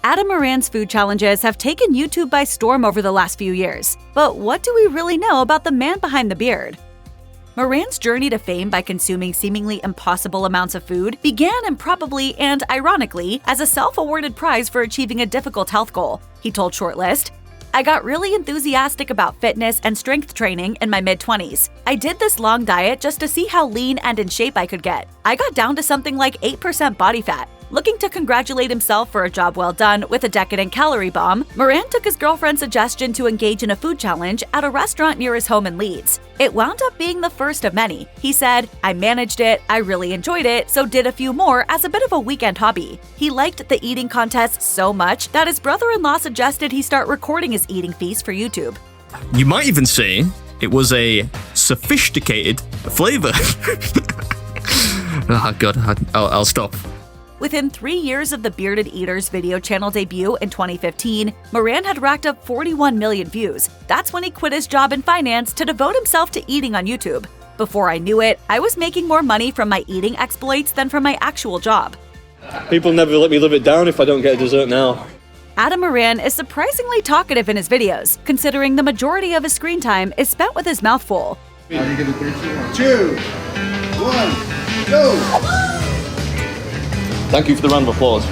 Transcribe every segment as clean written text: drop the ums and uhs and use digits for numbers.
Adam Moran's food challenges have taken YouTube by storm over the last few years. But what do we really know about the man behind the beard? Moran's journey to fame by consuming seemingly impossible amounts of food began improbably and ironically as a self-awarded prize for achieving a difficult health goal. He told Shortlist, "I got really enthusiastic about fitness and strength training in my mid-20s. I did this long diet just to see how lean and in shape I could get. I got down to something like 8% body fat." Looking to congratulate himself for a job well done with a decadent calorie bomb, Moran took his girlfriend's suggestion to engage in a food challenge at a restaurant near his home in Leeds. It wound up being the first of many. He said, "I managed it, I really enjoyed it, so did a few more as a bit of a weekend hobby." He liked the eating contests so much that his brother-in-law suggested he start recording his eating feast for YouTube. You might even say it was a sophisticated flavor. Oh God, I'll stop. Within 3 years of the Bearded Eater's video channel debut in 2015, Moran had racked up 41 million views. That's when he quit his job in finance to devote himself to eating on YouTube. "Before I knew it, I was making more money from my eating exploits than from my actual job." People never let me live it down if I don't get a dessert now. Adam Moran is surprisingly talkative in his videos, considering the majority of his screen time is spent with his mouth full. 2, 1, go! Thank you for the round of applause.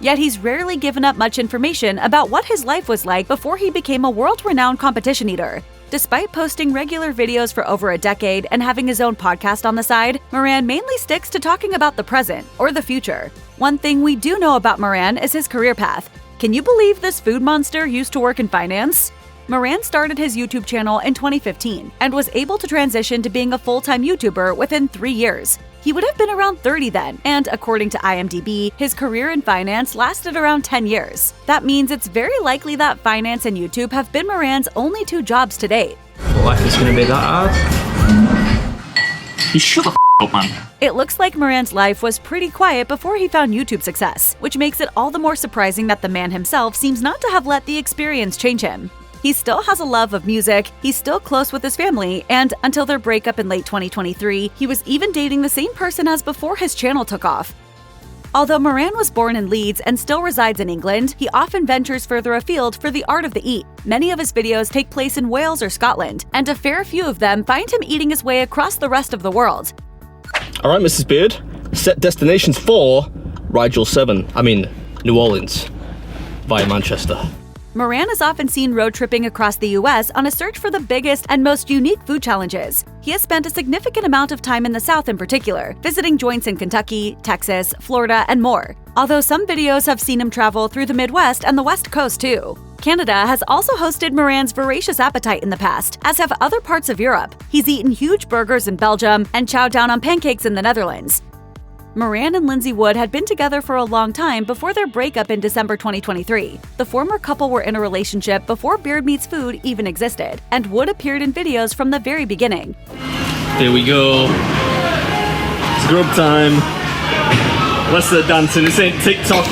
Yet he's rarely given up much information about what his life was like before he became a world-renowned competition eater. Despite posting regular videos for over a decade and having his own podcast on the side, Moran mainly sticks to talking about the present or the future. One thing we do know about Moran is his career path. Can you believe this food monster used to work in finance? Moran started his YouTube channel in 2015 and was able to transition to being a full-time YouTuber within 3 years. He would have been around 30 then, and according to IMDb, his career in finance lasted around 10 years. That means it's very likely that finance and YouTube have been Moran's only 2 jobs to date. Life is gonna be that hard. You shut the up, man. It looks like Moran's life was pretty quiet before he found YouTube success, which makes it all the more surprising that the man himself seems not to have let the experience change him. He still has a love of music, he's still close with his family, and until their breakup in late 2023, he was even dating the same person as before his channel took off. Although Moran was born in Leeds and still resides in England, he often ventures further afield for the art of the eat. Many of his videos take place in Wales or Scotland, and a fair few of them find him eating his way across the rest of the world. All right, Mrs. Beard, set destinations for Rigel 7, New Orleans, via Manchester. Moran is often seen road tripping across the US on a search for the biggest and most unique food challenges. He has spent a significant amount of time in the South in particular, visiting joints in Kentucky, Texas, Florida, and more. Although some videos have seen him travel through the Midwest and the West Coast too. Canada has also hosted Moran's voracious appetite in the past, as have other parts of Europe. He's eaten huge burgers in Belgium and chowed down on pancakes in the Netherlands. Moran and Lindsay Wood had been together for a long time before their breakup in December 2023. The former couple were in a relationship before Beard Meets Food even existed, and Wood appeared in videos from the very beginning. Here we go. It's grub time. Let's start dancing. This ain't TikTok.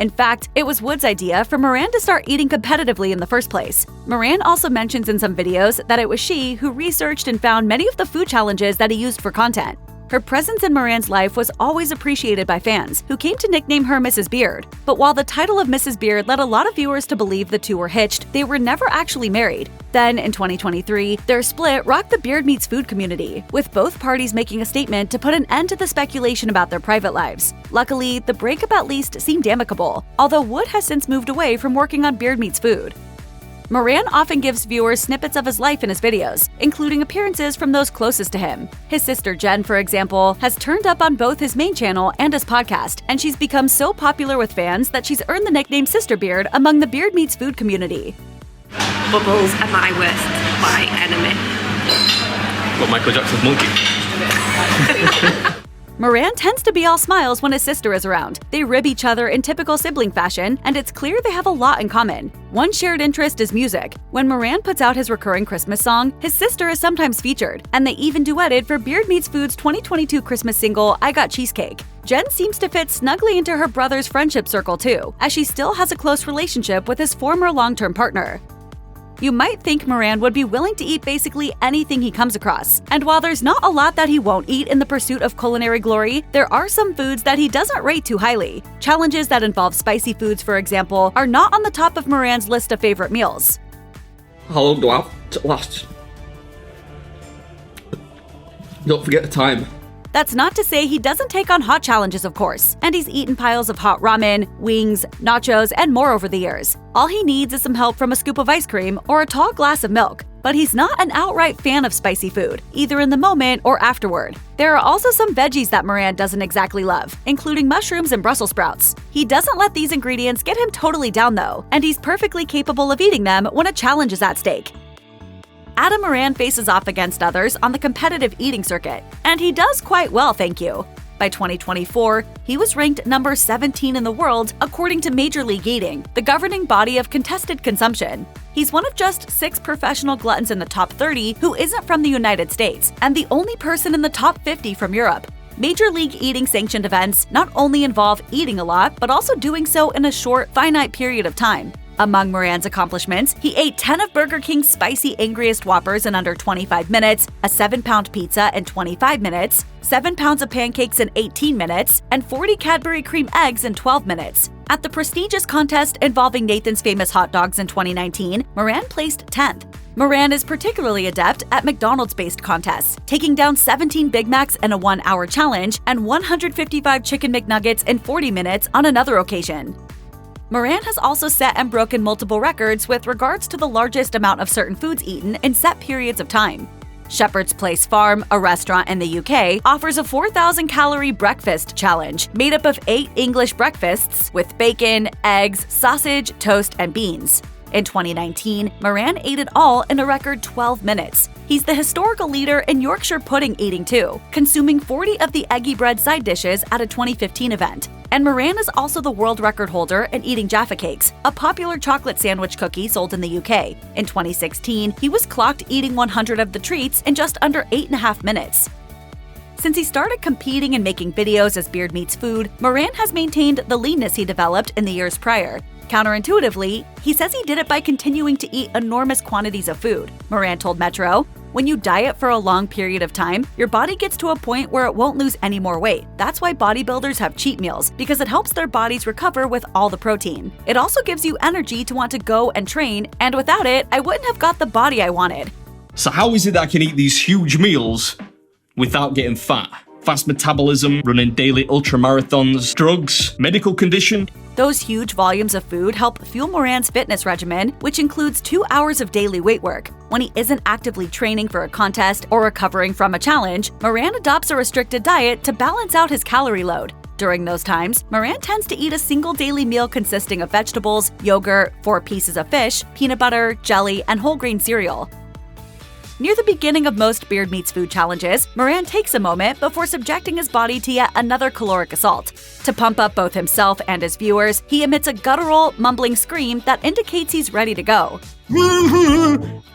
In fact, it was Wood's idea for Moran to start eating competitively in the first place. Moran also mentions in some videos that it was she who researched and found many of the food challenges that he used for content. Her presence in Moran's life was always appreciated by fans, who came to nickname her Mrs. Beard. But while the title of Mrs. Beard led a lot of viewers to believe the two were hitched, they were never actually married. Then, in 2023, their split rocked the Beard Meets Food community, with both parties making a statement to put an end to the speculation about their private lives. Luckily, the breakup at least seemed amicable, although Wood has since moved away from working on Beard Meets Food. Moran often gives viewers snippets of his life in his videos, including appearances from those closest to him. His sister Jen, for example, has turned up on both his main channel and his podcast, and she's become so popular with fans that she's earned the nickname Sister Beard among the Beard Meets Food community. Bubbles are my worst enemy. What, Michael Jackson's monkey? Moran tends to be all smiles when his sister is around. They rib each other in typical sibling fashion, and it's clear they have a lot in common. One shared interest is music. When Moran puts out his recurring Christmas song, his sister is sometimes featured, and they even duetted for Beard Meets Food's 2022 Christmas single, I Got Cheesecake. Jen seems to fit snugly into her brother's friendship circle too, as she still has a close relationship with his former long-term partner. You might think Moran would be willing to eat basically anything he comes across. And while there's not a lot that he won't eat in the pursuit of culinary glory, there are some foods that he doesn't rate too highly. Challenges that involve spicy foods, for example, are not on the top of Moran's list of favorite meals. How long do I have to last? Don't forget the time. That's not to say he doesn't take on hot challenges, of course, and he's eaten piles of hot ramen, wings, nachos, and more over the years. All he needs is some help from a scoop of ice cream or a tall glass of milk. But he's not an outright fan of spicy food, either in the moment or afterward. There are also some veggies that Moran doesn't exactly love, including mushrooms and Brussels sprouts. He doesn't let these ingredients get him totally down though, and he's perfectly capable of eating them when a challenge is at stake. Adam Moran faces off against others on the competitive eating circuit, and he does quite well, thank you. By 2024, he was ranked number 17 in the world according to Major League Eating, the governing body of contested consumption. He's one of just 6 professional gluttons in the top 30 who isn't from the United States, and the only person in the top 50 from Europe. Major League Eating sanctioned events not only involve eating a lot, but also doing so in a short, finite period of time. Among Moran's accomplishments, he ate 10 of Burger King's spicy angriest Whoppers in under 25 minutes, a 7-pound pizza in 25 minutes, 7 pounds of pancakes in 18 minutes, and 40 Cadbury cream eggs in 12 minutes. At the prestigious contest involving Nathan's Famous Hot Dogs in 2019, Moran placed 10th. Moran is particularly adept at McDonald's-based contests, taking down 17 Big Macs in a 1-hour challenge and 155 Chicken McNuggets in 40 minutes on another occasion. Moran has also set and broken multiple records with regards to the largest amount of certain foods eaten in set periods of time. Shepherd's Place Farm, a restaurant in the UK, offers a 4,000-calorie breakfast challenge made up of 8 English breakfasts with bacon, eggs, sausage, toast, and beans. In 2019, Moran ate it all in a record 12 minutes. He's the historical leader in Yorkshire pudding eating too, consuming 40 of the eggy bread side dishes at a 2015 event. And Moran is also the world record holder in eating Jaffa Cakes, a popular chocolate sandwich cookie sold in the UK. In 2016, he was clocked eating 100 of the treats in just under 8.5 minutes. Since he started competing and making videos as Beard Meats Food, Moran has maintained the leanness he developed in the years prior. Counterintuitively, he says he did it by continuing to eat enormous quantities of food. Moran told Metro, "When you diet for a long period of time, your body gets to a point where it won't lose any more weight. That's why bodybuilders have cheat meals, because it helps their bodies recover with all the protein. It also gives you energy to want to go and train, and without it, I wouldn't have got the body I wanted." So how is it that I can eat these huge meals without getting fat? Fast metabolism, running daily ultramarathons, drugs, medical condition? Those huge volumes of food help fuel Moran's fitness regimen, which includes 2 hours of daily weight work. When he isn't actively training for a contest or recovering from a challenge, Moran adopts a restricted diet to balance out his calorie load. During those times, Moran tends to eat a single daily meal consisting of vegetables, yogurt, 4 pieces of fish, peanut butter, jelly, and whole grain cereal. Near the beginning of most Beard Meats Food challenges, Moran takes a moment before subjecting his body to yet another caloric assault. To pump up both himself and his viewers, he emits a guttural, mumbling scream that indicates he's ready to go.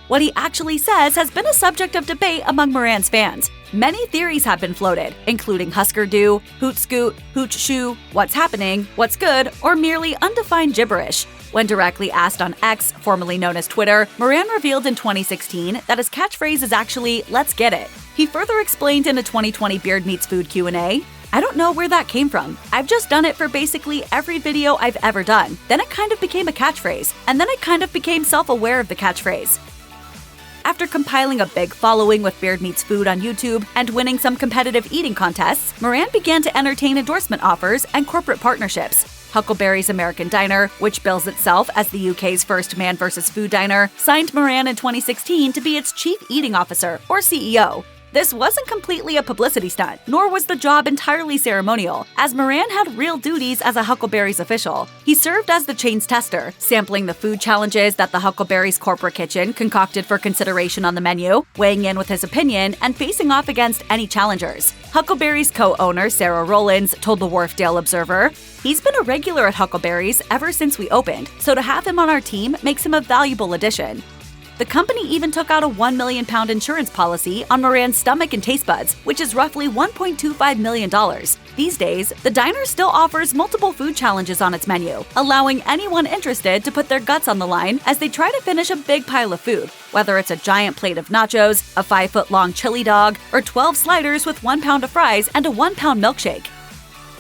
What he actually says has been a subject of debate among Moran's fans. Many theories have been floated, including Husker Du, Hoot Scoot, Hooch Shoo, What's Happening, What's Good, or merely undefined gibberish. When directly asked on X, formerly known as Twitter, Moran revealed in 2016 that his catchphrase is actually, "Let's get it." He further explained in a 2020 Beard Meats Food Q&A, "I don't know where that came from. I've just done it for basically every video I've ever done. Then it kind of became a catchphrase, and then I kind of became self-aware of the catchphrase." After compiling a big following with Beard Meats Food on YouTube and winning some competitive eating contests, Moran began to entertain endorsement offers and corporate partnerships. Huckleberry's American Diner, which bills itself as the UK's first man versus food diner, signed Moran in 2016 to be its chief eating officer, or CEO. This wasn't completely a publicity stunt, nor was the job entirely ceremonial, as Moran had real duties as a Huckleberry's official. He served as the chain's tester, sampling the food challenges that the Huckleberry's corporate kitchen concocted for consideration on the menu, weighing in with his opinion, and facing off against any challengers. Huckleberry's co-owner, Sarah Rollins, told the Wharfdale Observer, "He's been a regular at Huckleberry's ever since we opened, so to have him on our team makes him a valuable addition." The company even took out a £1 million insurance policy on Moran's stomach and taste buds, which is roughly $1.25 million. These days, the diner still offers multiple food challenges on its menu, allowing anyone interested to put their guts on the line as they try to finish a big pile of food, whether it's a giant plate of nachos, a 5-foot-long chili dog, or 12 sliders with 1 pound of fries and a 1-pound milkshake.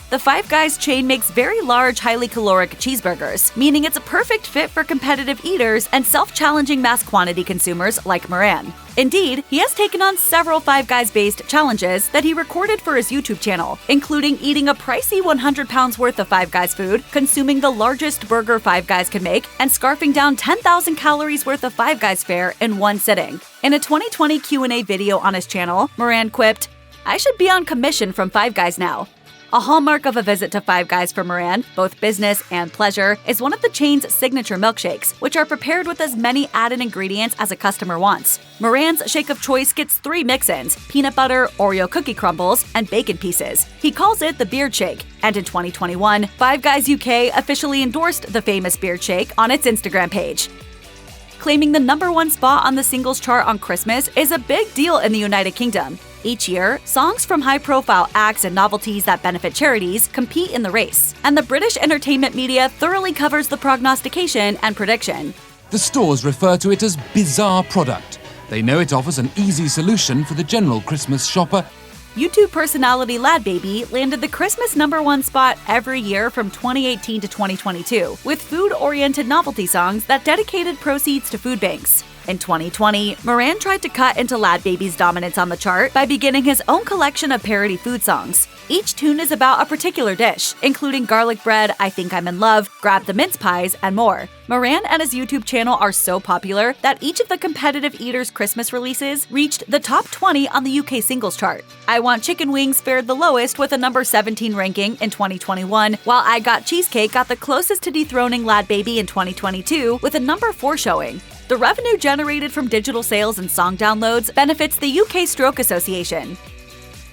The Five Guys chain makes very large, highly caloric cheeseburgers, meaning it's a perfect fit for competitive eaters and self-challenging mass quantity consumers like Moran. Indeed, he has taken on several Five Guys-based challenges that he recorded for his YouTube channel, including eating a pricey 100 pounds worth of Five Guys food, consuming the largest burger Five Guys can make, and scarfing down 10,000 calories worth of Five Guys fare in one sitting. In a 2020 Q&A video on his channel, Moran quipped, "I should be on commission from Five Guys now." A hallmark of a visit to Five Guys for Moran, both business and pleasure, is one of the chain's signature milkshakes, which are prepared with as many added ingredients as a customer wants. Moran's shake of choice gets 3 mix-ins: peanut butter, Oreo cookie crumbles, and bacon pieces. He calls it the Beard Shake, and in 2021, Five Guys UK officially endorsed the famous Beard Shake on its Instagram page. Claiming the #1 spot on the singles chart on Christmas is a big deal in the United Kingdom. Each year, songs from high-profile acts and novelties that benefit charities compete in the race, and the British entertainment media thoroughly covers the prognostication and prediction. The stores refer to it as bizarre product. They know it offers an easy solution for the general Christmas shopper. YouTube personality LadBaby landed the Christmas #1 spot every year from 2018 to 2022, with food-oriented novelty songs that dedicated proceeds to food banks. In 2020, Moran tried to cut into LadBaby's dominance on the chart by beginning his own collection of parody food songs. Each tune is about a particular dish, including garlic bread, I Think I'm in Love, Grab the Mince Pies, and more. Moran and his YouTube channel are so popular that each of the competitive eaters' Christmas releases reached the top 20 on the UK singles chart. I Want Chicken Wings fared the lowest with a number 17 ranking in 2021, while I Got Cheesecake got the closest to dethroning LadBaby in 2022 with a number 4 showing. The revenue generated from digital sales and song downloads benefits the UK Stroke Association.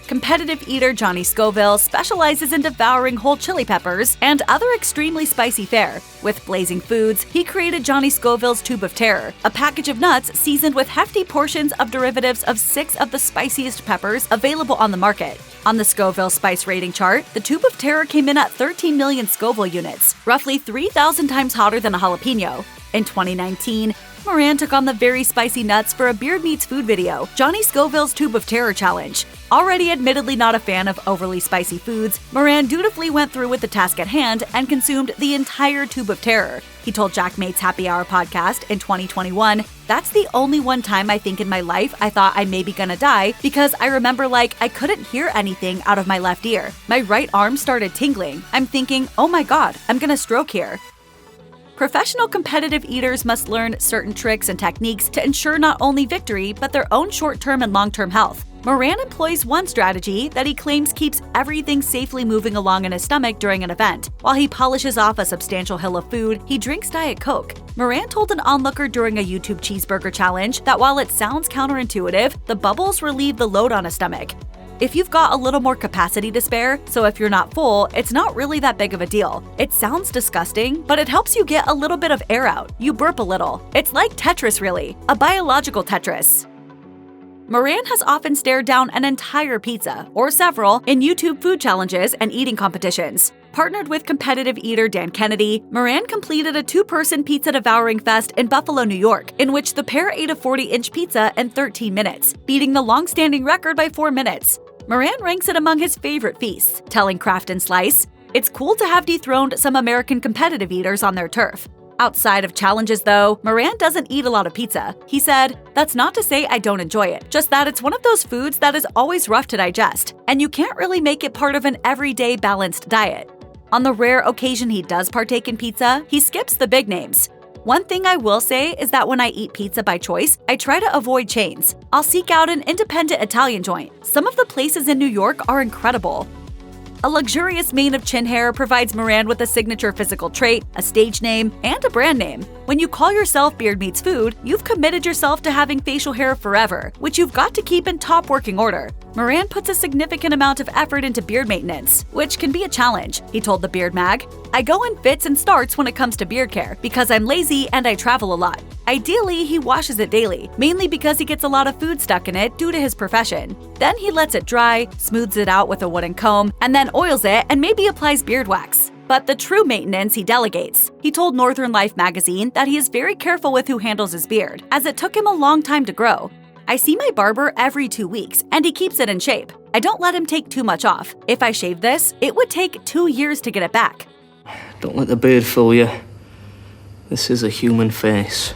Competitive eater Johnny Scoville specializes in devouring whole chili peppers and other extremely spicy fare. With Blazing Foods, he created Johnny Scoville's Tube of Terror, a package of nuts seasoned with hefty portions of derivatives of 6 of the spiciest peppers available on the market. On the Scoville spice rating chart, the Tube of Terror came in at 13 million Scoville units, roughly 3,000 times hotter than a jalapeno. In 2019, Moran took on the very spicy nuts for a Beard Meats Food video, Johnny Scoville's Tube of Terror Challenge. Already admittedly not a fan of overly spicy foods, Moran dutifully went through with the task at hand and consumed the entire Tube of Terror. He told Jack Mate's Happy Hour podcast in 2021, "That's the only one time I think in my life I thought I may be gonna die, because I remember I couldn't hear anything out of my left ear. My right arm started tingling. I'm thinking, oh my god, I'm gonna stroke here." Professional competitive eaters must learn certain tricks and techniques to ensure not only victory, but their own short-term and long-term health. Moran employs one strategy that he claims keeps everything safely moving along in his stomach during an event. While he polishes off a substantial hill of food, he drinks Diet Coke. Moran told an onlooker during a YouTube cheeseburger challenge that while it sounds counterintuitive, the bubbles relieve the load on his stomach. If you've got a little more capacity to spare, so if you're not full, it's not really that big of a deal. It sounds disgusting, but it helps you get a little bit of air out. You burp a little. It's like Tetris really, a biological Tetris. Moran has often stared down an entire pizza, or several, in YouTube food challenges and eating competitions. Partnered with competitive eater Dan Kennedy, Moran completed a 2-person pizza devouring fest in Buffalo, New York, in which the pair ate a 40-inch pizza in 13 minutes, beating the long-standing record by 4 minutes. Moran ranks it among his favorite feasts, telling Craft and Slice, "It's cool to have dethroned some American competitive eaters on their turf." Outside of challenges, though, Moran doesn't eat a lot of pizza. He said, "That's not to say I don't enjoy it, just that it's one of those foods that is always rough to digest, and you can't really make it part of an everyday balanced diet." On the rare occasion he does partake in pizza, he skips the big names. One thing I will say is that when I eat pizza by choice, I try to avoid chains. I'll seek out an independent Italian joint. Some of the places in New York are incredible. A luxurious mane of chin hair provides Moran with a signature physical trait, a stage name, and a brand name. When you call yourself Beard Meats Food, you've committed yourself to having facial hair forever, which you've got to keep in top working order. Moran puts a significant amount of effort into beard maintenance, which can be a challenge, he told the Beard Mag. I go in fits and starts when it comes to beard care because I'm lazy and I travel a lot. Ideally, he washes it daily, mainly because he gets a lot of food stuck in it due to his profession. Then he lets it dry, smooths it out with a wooden comb, and then oils it and maybe applies beard wax. But the true maintenance he delegates. He told Northern Life magazine that he is very careful with who handles his beard, as it took him a long time to grow. I see my barber every 2 weeks, and he keeps it in shape. I don't let him take too much off. If I shave this, it would take 2 years to get it back. Don't let the beard fool you. This is a human face.